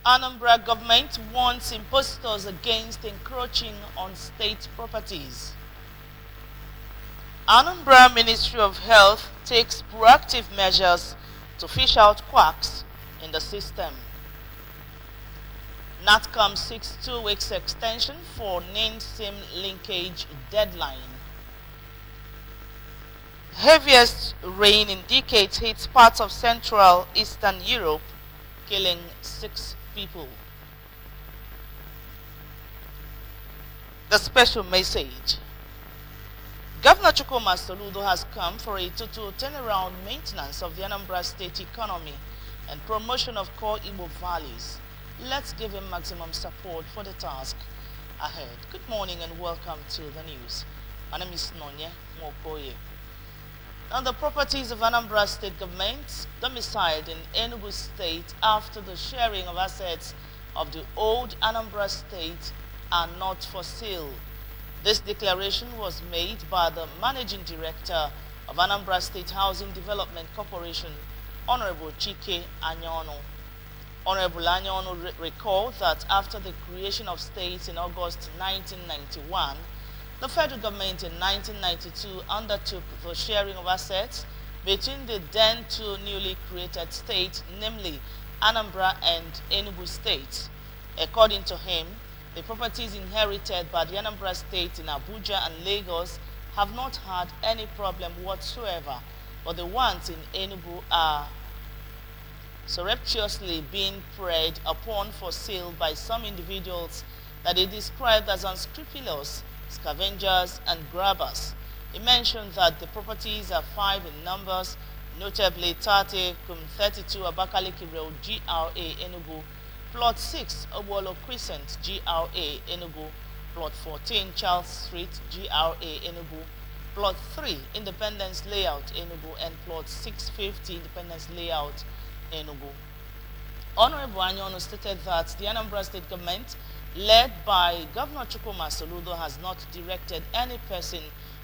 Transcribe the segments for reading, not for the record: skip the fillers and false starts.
Anambra government warns impostors against encroaching on state properties. Anambra Ministry of Health takes proactive measures to fish out quacks in the system. NATCOM seeks 2 weeks extension for NIN-SIM linkage deadline. Heaviest rain in decades hits parts of Central Eastern Europe, killing 6 people. The special message. Governor Chukwuma Soludo has come for a total turnaround maintenance of the Anambra state economy and promotion of core Igbo values. Let's give him maximum support for the task ahead. Good morning and welcome to the news. My name is Nonye Mokoye. Now, the properties of Anambra state government domiciled in Enugu state after the sharing of assets of the old Anambra state are not for sale. This declaration was made by the Managing Director of Anambra State Housing Development Corporation, Honorable Chike Anyono. Honorable Anyono recalled that after the creation of states in August 1991, the federal government in 1992 undertook the sharing of assets between the then 2 newly created states, namely Anambra and Enugu states. According to him, the properties inherited by the Anambra state in Abuja and Lagos have not had any problem whatsoever, but the ones in Enugu are surreptitiously being preyed upon for sale by some individuals that they described as unscrupulous scavengers and grabbers. He mentioned that the properties are 5 in numbers, notably 32 Abakaliki Road, GRA, Enugu, Plot 6, Obolo Crescent, GRA, Enugu, Plot 14, Charles Street, GRA, Enugu, Plot 3, Independence Layout, Enugu, and Plot 650, Independence Layout, Enugu. Honorable Anyono stated that the Anambra State government, led by Governor Chukwuma Soludo, has not directed any person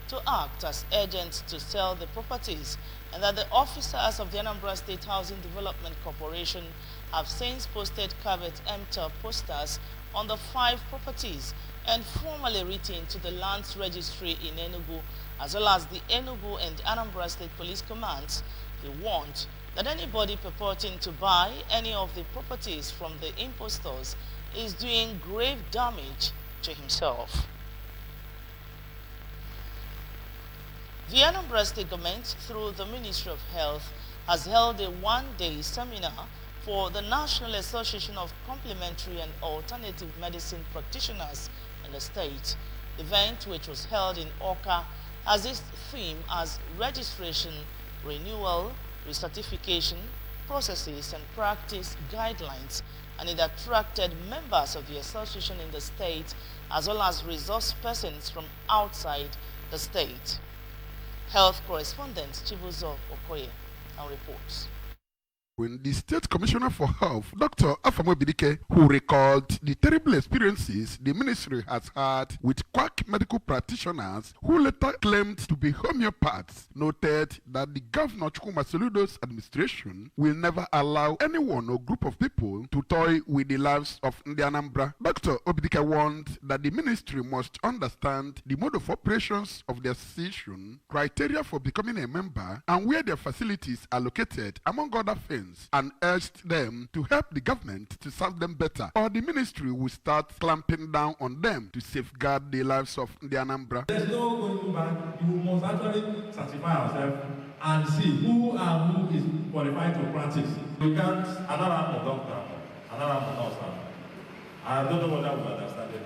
to act as agents to sell the properties, and that the officers of the Anambra State Housing Development Corporation have since posted caveat emptor posters on the 5 properties and formally written to the Lands Registry in Enugu, as well as the Enugu and Anambra State Police Commands. They warned that anybody purporting to buy any of the properties from the impostors is doing grave damage to himself. The Anambra State government, through the Ministry of Health, has held a 1-day seminar for the National Association of Complementary and Alternative Medicine Practitioners in the state. The event, which was held in Oka, has its theme as registration, renewal, recertification, processes and practice guidelines, and it attracted members of the association in the state as well as resource persons from outside the state. Health correspondent Chibuzo Okoye now reports. When the State Commissioner for Health, Dr. Afamo Bidike, who recalled the terrible experiences the ministry has had with quack medical practitioners who later claimed to be homeopaths, noted that the Governor Chukwuma Soludo's administration will never allow anyone or group of people to toy with the lives of the Anambra. Dr. Obidike warned that the ministry must understand the mode of operations of the association, criteria for becoming a member, and where their facilities are located, among other things, and urged them to help the government to serve them better, or the ministry will start clamping down on them to safeguard the lives of the Anambra. There's no going back. You must actually certify ourselves and see who is qualified to practice. We can't, another doctor, another nurse. I don't know whether we understand it.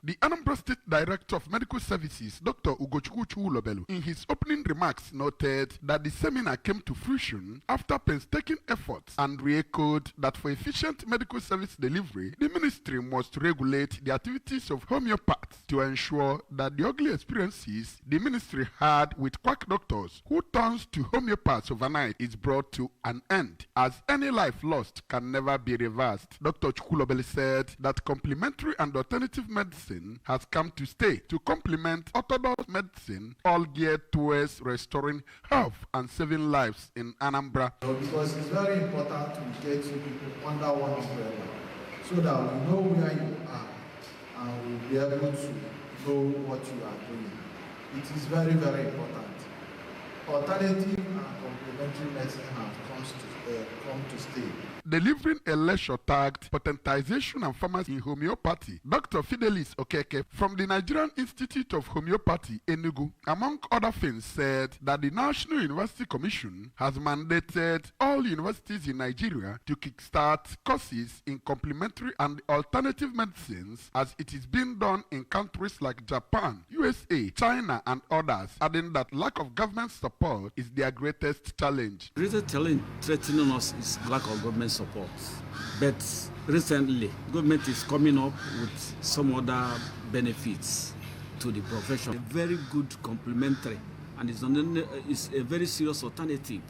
The Anambra State Director of Medical Services, Dr. Ugochukwu Chuwulobelu, in his opening remarks noted that the seminar came to fruition after painstaking efforts and re-echoed that for efficient medical service delivery, the ministry must regulate the activities of homeopaths to ensure that the ugly experiences the ministry had with quack doctors who turns to homeopaths overnight is brought to an end, as any life lost can never be reversed. Dr. Chukwulobelu said that complementary and alternative medicine medicine has come to stay to complement orthodox medicine, all geared towards restoring health and saving lives in Anambra. Because it's very important to get you people under one umbrella so that we know where you are and we'll be able to know what you are doing. It is very, very important. Alternative and complementary medicine have come to stay. Delivering a lecture tagged Potentization and Pharmacy in Homeopathy, Dr. Fidelis Okeke from the Nigerian Institute of Homeopathy, Enugu, among other things, said that the National University Commission has mandated all universities in Nigeria to kickstart courses in complementary and alternative medicines as it is being done in countries like Japan, USA, China, and others, adding that lack of government support is their greatest challenge. The greatest challenge threatening us is lack of government support. But recently, government is coming up with some other benefits to the profession. A very good complementary, and it's a very serious alternative,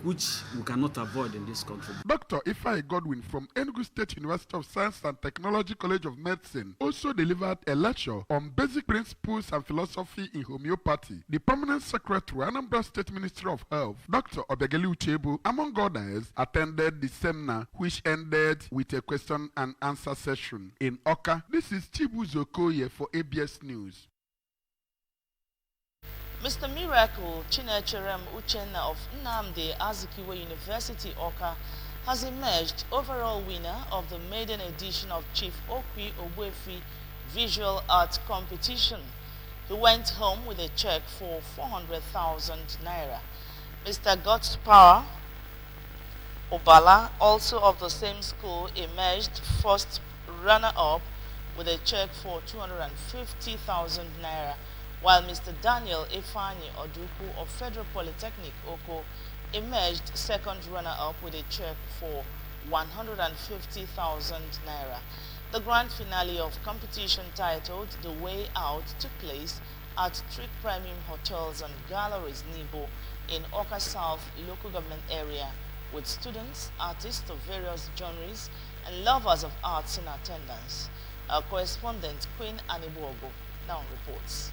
which we cannot avoid in this country. Dr. Ifai Godwin from Enugu State University of Science and Technology College of Medicine also delivered a lecture on basic principles and philosophy in homeopathy. The permanent secretary, Anambra State Ministry of Health, Dr. Obegeli Uchebu, among others, attended the seminar, which ended with a question and answer session. In Oka, this is Chibu Zokoye for ABS News. Mr. Miracle Chinecherem Uchenna of Nnamdi Azikiwe University, Oka, has emerged overall winner of the maiden edition of Chief Akuko Uwa Visual Arts Competition. He went home with a check for 400,000 naira. Mr. Godspower Obala, also of the same school, emerged first runner-up with a check for 250,000 naira. While Mr. Daniel Ifani Oduku of Federal Polytechnic Oko emerged second runner-up with a check for 150,000 naira. The grand finale of competition titled The Way Out took place at Trick Premium Hotels and Galleries Nibo in Oka South local government area, with students, artists of various genres, and lovers of arts in attendance. Our correspondent Queen Anibuogo now reports.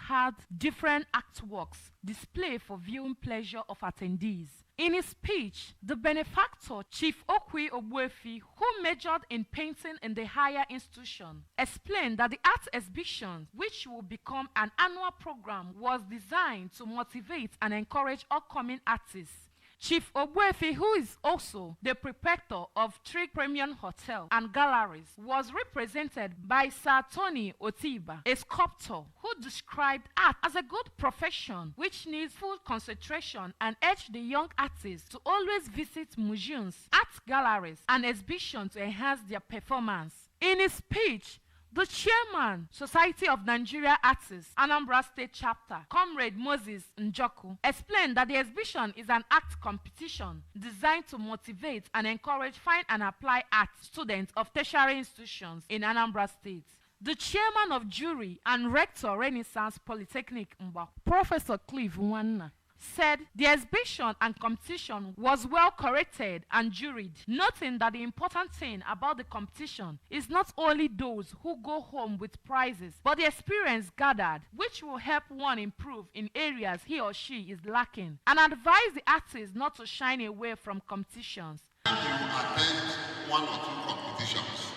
Had different artworks displayed for viewing pleasure of attendees. In his speech, the benefactor, Chief Akuko Uwa, who majored in painting in the higher institution, explained that the art exhibition, which will become an annual program, was designed to motivate and encourage upcoming artists. Chief Uwa, who is also the proprietor of Trick Premium Hotel and Galleries, was represented by Sir Tony Otiba, a sculptor who described art as a good profession which needs full concentration and urged the young artists to always visit museums, art galleries, and exhibitions to enhance their performance. In his speech, the chairman, Society of Nigeria Artists, Anambra State Chapter, Comrade Moses Njoku, explained that the exhibition is an art competition designed to motivate and encourage fine and applied art students of tertiary institutions in Anambra State. The chairman of jury and rector Renaissance Polytechnic Mba, Professor Clive Nwanna, said the exhibition and competition was well corrected and juried, noting that the important thing about the competition is not only those who go home with prizes, but the experience gathered, which will help one improve in areas he or she is lacking, and advise the artists not to shy away from competitions. If you attend one or two competitions,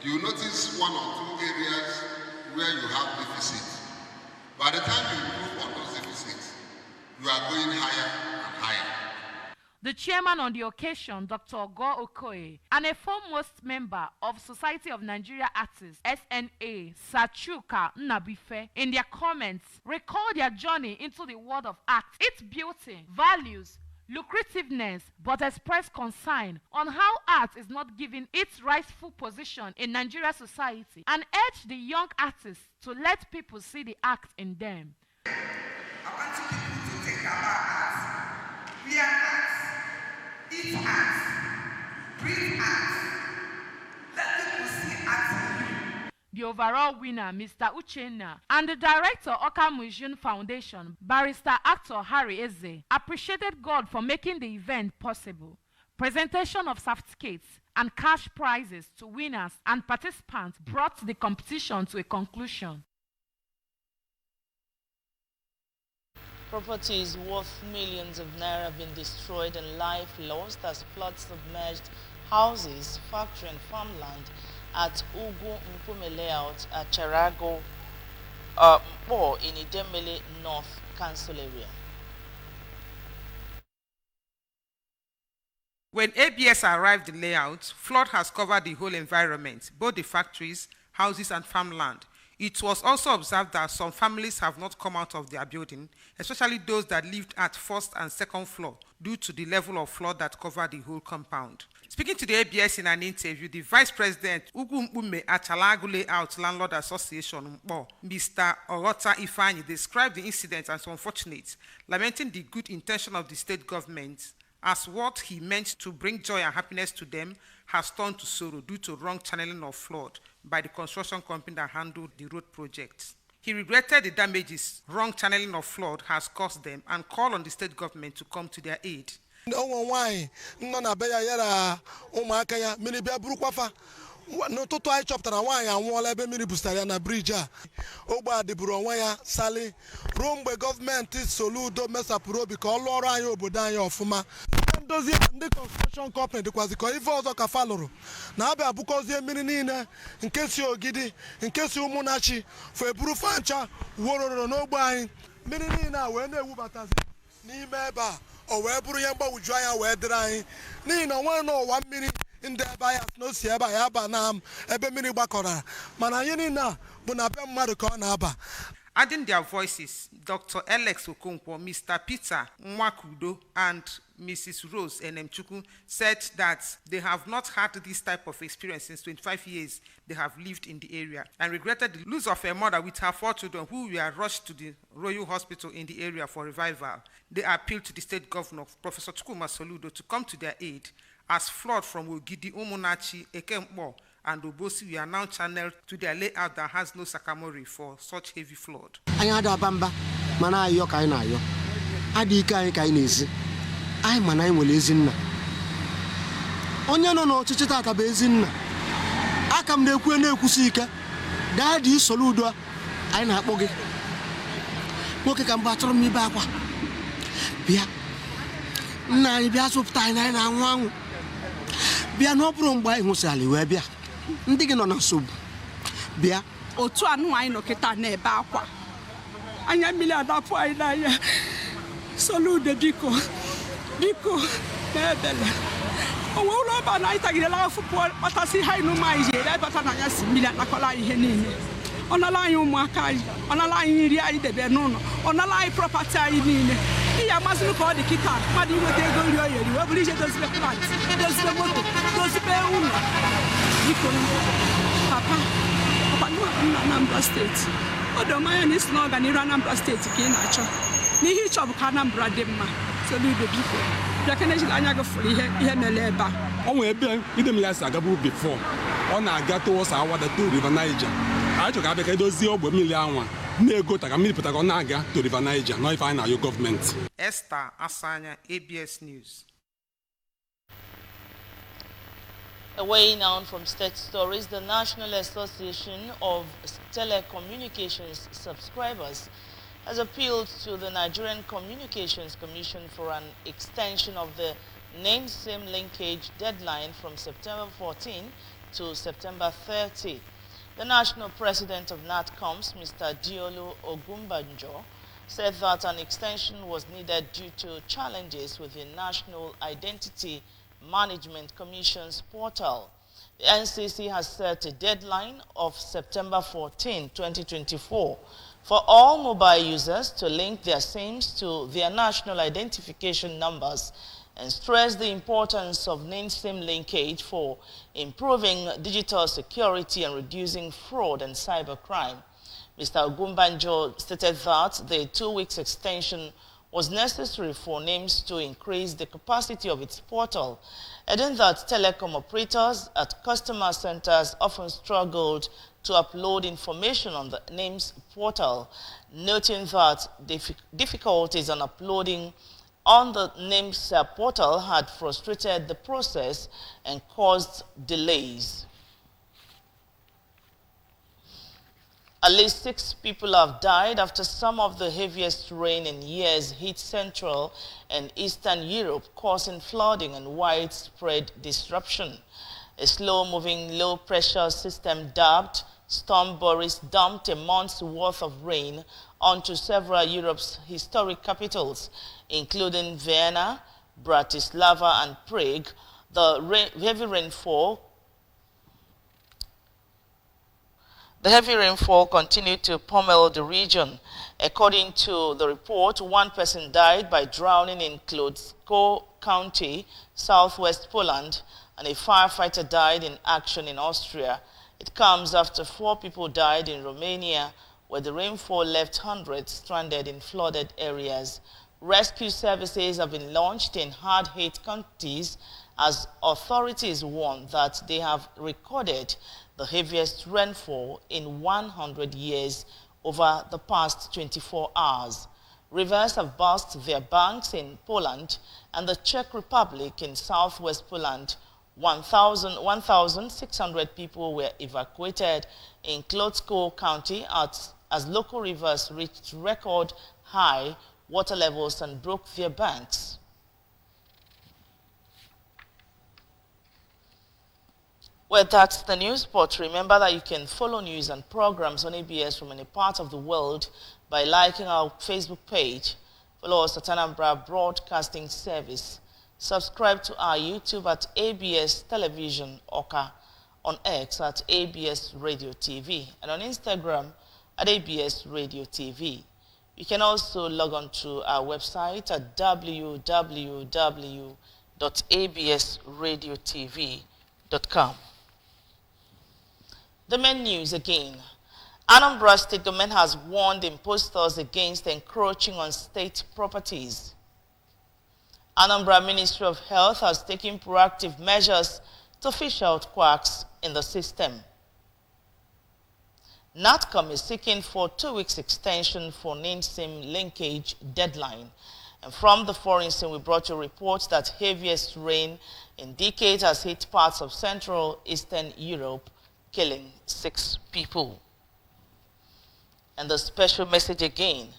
you notice one or two areas where you have deficit. By the time you improve on those deficits, you are going higher and higher. The chairman on the occasion, Dr. Go Okoye, and a foremost member of Society of Nigeria Artists, SNA, Sachuka Nnabife, in their comments, recall their journey into the world of art, its beauty, values, lucrativeness, but express concern on how art is not given its rightful position in Nigeria society, and urge the young artists to let people see the art in them. I want you people to think about art. We are art. Eat art. Breathe art. Let people see art in you. The overall winner, Mr. Uchenna, and the director, Oka Museum Foundation, Barrister Actor Harry Eze, appreciated God for making the event possible. Presentation of certificates and cash prizes to winners and participants brought the competition to a conclusion. Properties worth millions of naira have been destroyed and life lost as floods submerged houses, factory and farmland at Ugu Mpume layout at Charago or in Idemele North Council area. When ABS arrived the layout, flood has covered the whole environment, both the factories, houses and farmland. It was also observed that some families have not come out of their building, especially those that lived at first and second floor, due to the level of flood that covered the whole compound. Speaking to the ABS in an interview, the Vice President, Ugu Mpume Achalagu Layout Landlord Association, Mr. Orota Ifeanyi, described the incident as unfortunate, lamenting the good intention of the state government, as what he meant to bring joy and happiness to them has turned to sorrow due to wrong channeling of flood by the construction company that handled the road project. He regretted the damages wrong channeling of flood has caused them and called on the state government to come to their aid. N'ụtụtụ anyị chọpụtara nwaanyị anwụọla ebe mmiri busara ya na briji a ogbe a dịburu onwe ya sali ruo mgbe gọọmenti Soludo mesapụrụ obi ka ọ lụọ ọrụ anyị obodo anyị ọfụma. Ndozi ndị construction company dịkwazị ka ife ọzọ ka fa lụrụ na abịa abụkọzie mmiri niile nke si Ogidi nke si Ụmụnachi fa eburu fancha wororo n'ogbe anyị mmiri niile a wee na-ewubatazi n'ime ebe a o wee bụrụ ihe mgbagwoju anya wee dịrị anyị n'ihi na onwere n'ụwa mmiri ndị ebe anyị n'osi ebe anyị aba na ebe mmiri gbakọrọ mana anyị niile bụ na be mmadụ ka ọ na-aba. Adding their voices, Dr. Alex Okonkwo, Mr. Peter Mwakudo, and Mrs. Rose Enemchukwu said that they have not had this type of experience since 25 years they have lived in the area and regretted the loss of a mother with her 4 children who were rushed to the Royal Hospital in the area for revival. They appealed to the state governor, Professor Chukwuma Soludo, to come to their aid as flood from Ogidi, Umunachi, Ekempo, and Obosi we are now channeled to their layout that has no sakamori for such heavy flood. Ayada bamba mana ayo kai na ayo adi kai kai nezi ai mana nwele ezinna onye no n'ọchịchị tata bụ ezinna aka m na-ekwusi ike Daddy Soludo anyị na-akpọ gị nwoke ka mba achọrọ m ibe akwa bịa nna anyị bịa zụpụta anyị na anwụ anwụ bịa n'ọbụrụ mgbe anyị hụsịala wee bịa ndị gị nọ na nsogbu bịa otu anụ anyị nọ kịta na-ebe akwa anya mmiri adapụ anyị n'anya Soludo biko na-ebele onwe ụlọ ọba na anyị tagidela afọ kpatasị ha n'ụmụ anyị ji ere bata na anya si mmiri anakọla anyị ihe niile ọ nala anyị ụmụaka anyị ọ nala anyị nri anyị debe n'ụlọ ọ nala anyị prọpati anyị niile ihe amasịrị ka ọ dị kịta mmadụ inweta ego nri o yeri wee bụrụ ije dozibe plant dozibe moto dozibe ụlọ biko papa nna Anambra steeti ọ dị ọmanya na isi na ọganiru Anambra steeti ka ị na-achọ n'ihe ịchọ bụ ka Anambra dị mma Soludo biko bịa ka na-ejide anya gị fụrụ ihe mere ebe a ọ nwere ebe idemili ya si agabu before ọ na-aga towards Awada to River Niger anyị chọrọ ka abịa ka edozie ogbe mmiri anwa na-ego ka mmiri pụta ka ọ na-aga to River Niger na ife anyị na-ayọ gọọmenti. Esther Asanya, ABS News. Away now from state stories, the National Association of Telecommunications Subscribers has appealed to the Nigerian Communications Commission for an extension of the name-same linkage deadline from September 14 to September 30. The national president of NATCOMS, Mr. Diolu Ogumbanjo, said that an extension was needed due to challenges with the National Identity Management Commission's portal. The NCC has set a deadline of September 14, 2024 for all mobile users to link their SIMs to their national identification numbers and stressed the importance of name-SIM linkage for improving digital security and reducing fraud and cybercrime. Mr. Ogumbanjo stated that the 2 weeks extension was necessary for NIMS to increase the capacity of its portal, adding that telecom operators at customer centers often struggled to upload information on the NIMS portal, noting that difficulties on uploading on the NIMS portal had frustrated the process and caused delays. At least 6 people have died after some of the heaviest rain in years hit Central and Eastern Europe, causing flooding and widespread disruption. A slow-moving low-pressure system dubbed Storm Boris dumped a month's worth of rain onto several Europe's historic capitals, including Vienna, Bratislava, and Prague. The heavy rainfall continued to pummel the region. According to the report, 1 person died by drowning in Kłodzko County, southwest Poland, and a firefighter died in action in Austria. It comes after 4 people died in Romania, where the rainfall left hundreds stranded in flooded areas. Rescue services have been launched in hard-hit counties as authorities warn that they have recorded the heaviest rainfall in 100 years over the past 24 hours. Rivers have burst their banks in Poland and the Czech Republic. In southwest Poland. 1,600 people were evacuated in Kłodzko County as local rivers reached record high water levels and broke their banks. Well, that's the news, but remember that you can follow news and programs on ABS from any part of the world by liking our Facebook page. Follow us at Anambra Broadcasting Service. Subscribe to our YouTube at ABS Television Oka, on X at ABS Radio TV, and on Instagram at ABS Radio TV. You can also log on to our website at www.absradiotv.com. The main news again. Anambra State government has warned impostors against encroaching on state properties. Anambra Ministry of Health has taken proactive measures to fish out quacks in the system. NATCOM is seeking for 2 weeks extension for NINSIM linkage deadline. And from the foreign scene, we brought you reports that heaviest rain in decades has hit parts of Central Eastern Europe, killing 6 people. And the special message again.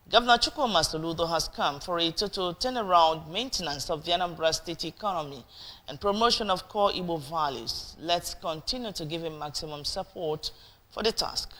Governor Chukwuma Masoludo has come for a total turnaround maintenance of the Anambra State economy and promotion of core Igbo values. Let's continue to give him maximum support for the task.